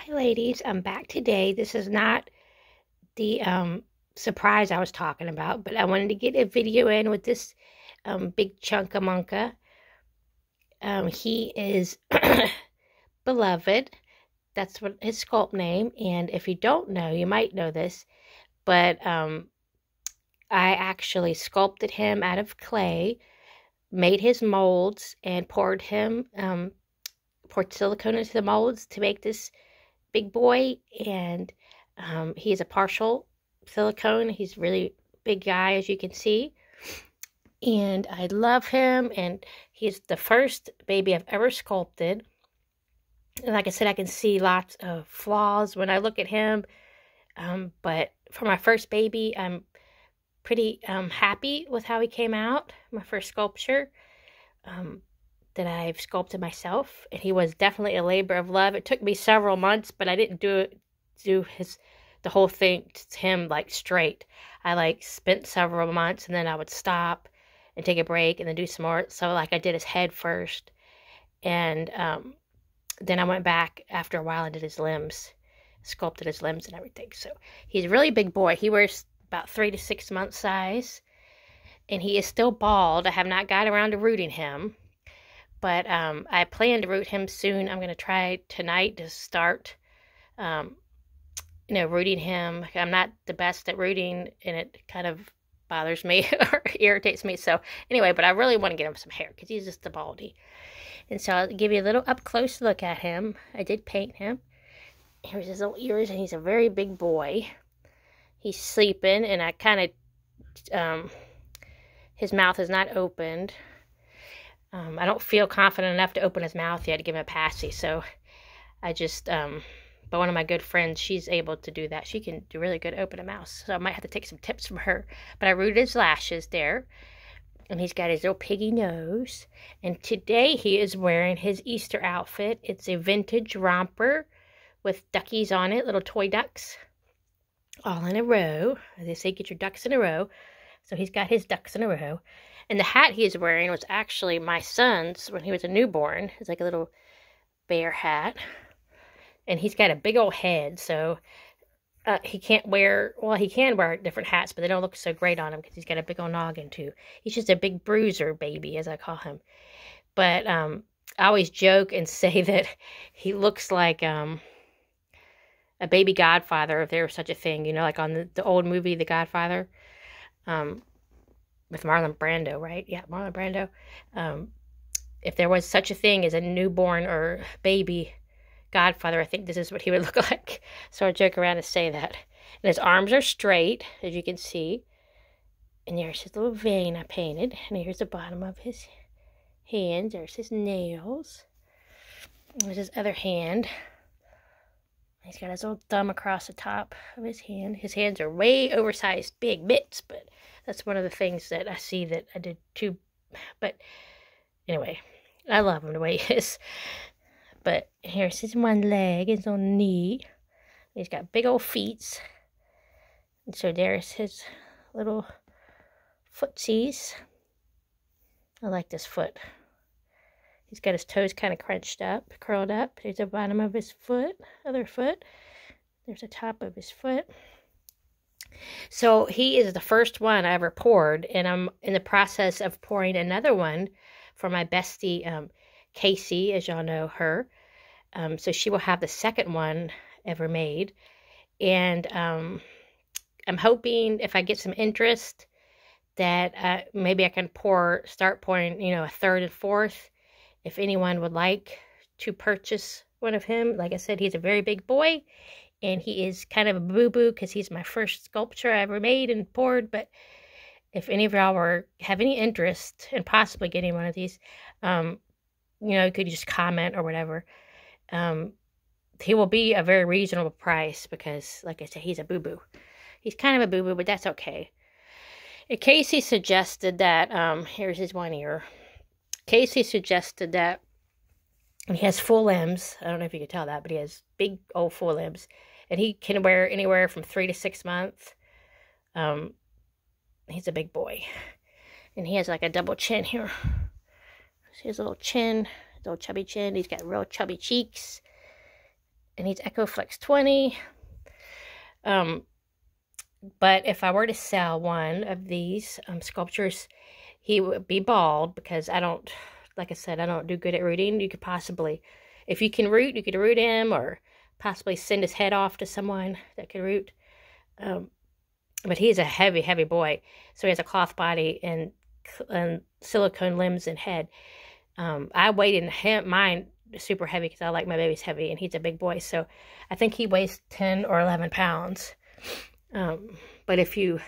Hey ladies, I'm back today. This is not the surprise I was talking about, but I wanted to get a video in with this big chunka monka. He is beloved. That's what his sculpt name. And if you don't know, you might know this, but I actually sculpted him out of clay, made his molds, and poured silicone into the molds to make this big boy. And he's a partial silicone. He's a really big guy, as you can see, and I love him. And he's the first baby I've ever sculpted, and like I said, I can see lots of flaws when I look at him, but for my first baby, I'm pretty happy with how he came out. My first sculpture that I've sculpted myself, and he was definitely a labor of love. It took me several months, but I didn't do the whole thing to him like straight. I like spent several months, and then I would stop and take a break and then do some more. So like I did his head first, and then I went back after a while and did his limbs, sculpted his limbs and everything. So he's a really big boy. He wears about 3 to 6 month size, and he is still bald. I have not got around to rooting him, but I plan to root him soon. I'm going to try tonight to start, rooting him. I'm not the best at rooting, and it kind of bothers me or irritates me. So anyway, but I really want to get him some hair because he's just a baldy. And so I'll give you a little up close look at him. I did paint him. Here's his little ears, and he's a very big boy. He's sleeping, and I kind of, his mouth is not opened. I don't feel confident enough to open his mouth yet to give him a passy, so I just, but one of my good friends, she's able to do that. She can do really good open a mouth, so I might have to take some tips from her. But I rooted his lashes there, and he's got his little piggy nose. And today he is wearing his Easter outfit. It's a vintage romper with duckies on it, little toy ducks, all in a row. As they say, get your ducks in a row. So he's got his ducks in a row. And the hat he is wearing was actually my son's when he was a newborn. It's like a little bear hat. And he's got a big old head, so he can't wear, well, he can wear different hats, but they don't look so great on him because he's got a big old noggin too. He's just a big bruiser baby, as I call him. But I always joke and say that he looks like a baby Godfather, if there was such a thing, like on the old movie, The Godfather. With Marlon Brando, right? Yeah, Marlon Brando. If there was such a thing as a newborn or baby Godfather, I think this is what he would look like. So I joke around and say that. And his arms are straight, as you can see. And there's his little vein I painted. And here's the bottom of his hands. There's his nails. There's his other hand. He's got his little thumb across the top of his hand. His hands are way oversized, big mitts, but that's one of the things that I see that I did too. But anyway, I love him the way he is. But here's his one leg, his little knee. He's got big old feet. And so there's his little footsies. I like this foot. He's got his toes kind of crunched up, curled up. There's the bottom of his foot, other foot. There's the top of his foot. So he is the first one I ever poured, and I'm in the process of pouring another one for my bestie, Casey, as y'all know her. So she will have the second one ever made. And I'm hoping if I get some interest that maybe I can start pouring, a third and fourth. If anyone would like to purchase one of him, like I said, he's a very big boy, and he is kind of a boo-boo because he's my first sculpture I ever made and poured. But if any of y'all have any interest in possibly getting one of these, you could just comment or whatever. He will be a very reasonable price because, like I said, he's a boo-boo. He's kind of a boo-boo, but that's okay. And Casey suggested that, here's his one ear. Casey suggested that he has full limbs. I don't know if you can tell that, but he has big old full limbs. And he can wear anywhere from 3 to 6 months. He's a big boy. And he has like a double chin here. See his little chin, his little chubby chin. He's got real chubby cheeks. and he's EcoFlex 20. But if I were to sell one of these sculptures, he would be bald, because I don't, like I said, I don't do good at rooting. You could possibly, if you can root, you could root him, or possibly send his head off to someone that could root. But he's a heavy, heavy boy. So he has a cloth body and silicone limbs and head. I weighed mine super heavy because I like my babies heavy, and he's a big boy. So I think he weighs 10 or 11 pounds. But if you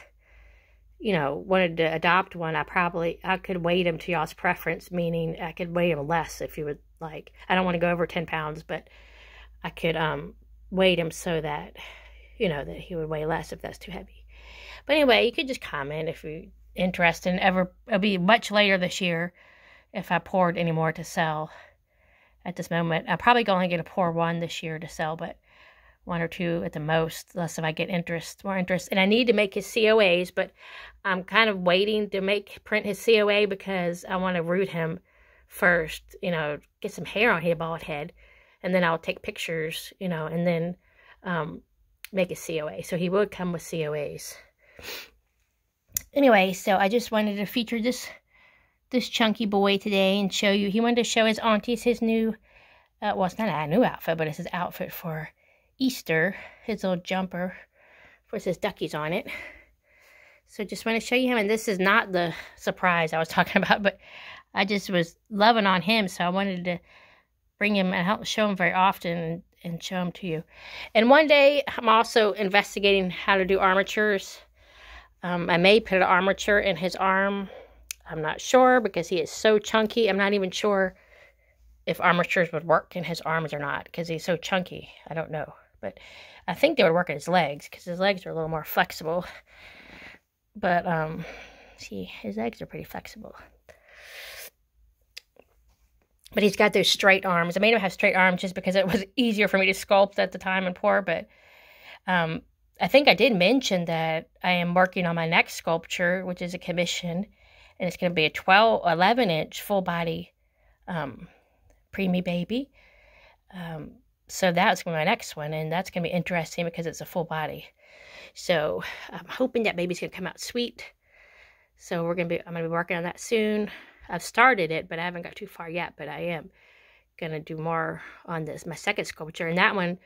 wanted to adopt one, I could weight him to y'all's preference, meaning I could weigh him less if you would like. I don't want to go over 10 pounds, but I could weight him so that, that he would weigh less if that's too heavy. But anyway, you could just comment if you're interested. It'll be much later this year if I poured any more to sell at this moment. I'm probably only going to pour one this year to sell, but one or two at the most, unless if I get more interest. And I need to make his COAs, but I'm kind of waiting to print his COA because I want to root him first, get some hair on his bald head, and then I'll take pictures, and then make a COA. So he would come with COAs. Anyway, so I just wanted to feature this chunky boy today and show you. He wanted to show his aunties his new, well, it's not a new outfit, but it's his outfit for Easter, his little jumper with his duckies on it. So just want to show you him, and this is not the surprise I was talking about, but I just was loving on him, so I wanted to bring him and help show him very often and show him to you. And one day I'm also investigating how to do armatures. I may put an armature in his arm. I'm not sure because he is so chunky. I'm not even sure if armatures would work in his arms or not because he's so chunky. I don't know. But I think they would work in his legs because his legs are a little more flexible. But, see, his legs are pretty flexible. But he's got those straight arms. I made him have straight arms just because it was easier for me to sculpt at the time and pour. But I think I did mention that I am working on my next sculpture, which is a commission. And it's going to be a 11-inch full-body preemie baby. So that's going to be my next one, and that's going to be interesting because it's a full body. So I'm hoping that baby's going to come out sweet. So I'm going to be working on that soon. I've started it, but I haven't got too far yet. But I am going to do more on my second sculpture, and that one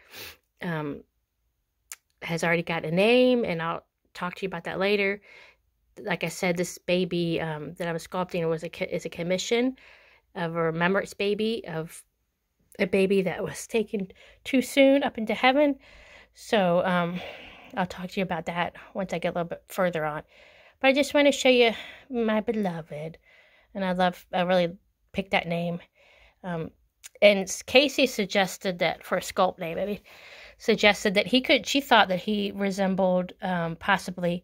has already got a name, and I'll talk to you about that later. Like I said, this baby that I'm sculpting is a commission of a remembrance baby of a baby that was taken too soon up into heaven. So I'll talk to you about that once I get a little bit further on. But I just want to show you my beloved. And I really picked that name. And Casey suggested that for a sculpt name, suggested that she thought that he resembled possibly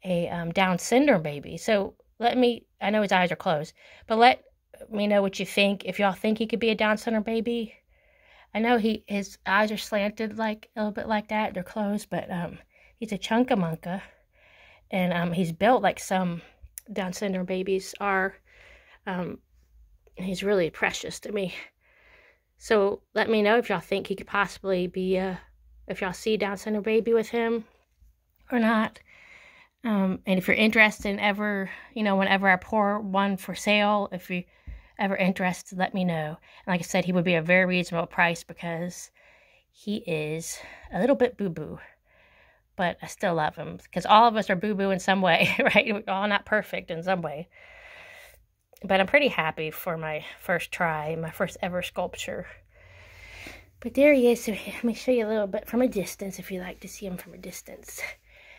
a Down syndrome baby. So I know his eyes are closed, but let me know what you think. If y'all think he could be a Down syndrome baby. I know his eyes are slanted like a little bit like that. They're closed, but he's a chunkamunka, and he's built like some Down syndrome babies are. He's really precious to me. So let me know if y'all think he could possibly be if y'all see Down syndrome baby with him or not. And if you're interested in whenever I pour one for sale, if you ever interested, let me know. And like I said, he would be a very reasonable price because he is a little bit boo-boo. But I still love him because all of us are boo-boo in some way, right? We're all not perfect in some way. But I'm pretty happy for my first try, my first ever sculpture. But there he is. So let me show you a little bit from a distance if you like to see him from a distance.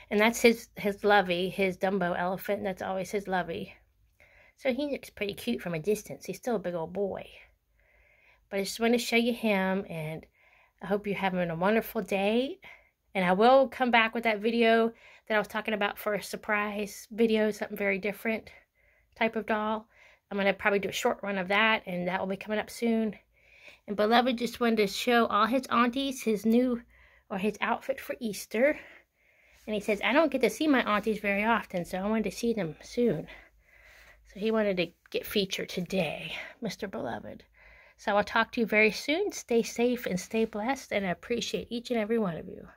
And that's his Lovey, his Dumbo elephant. That's always his Lovey. So he looks pretty cute from a distance. He's still a big old boy. But I just want to show you him, and I hope you're having a wonderful day. And I will come back with that video that I was talking about for a surprise video, something very different type of doll. I'm going to probably do a short run of that, and that will be coming up soon. And Beloved just wanted to show all his aunties his outfit for Easter. And he says, I don't get to see my aunties very often, so I wanted to see them soon. So he wanted to get featured today, Mr. Beloved. So I'll talk to you very soon. Stay safe and stay blessed, and I appreciate each and every one of you.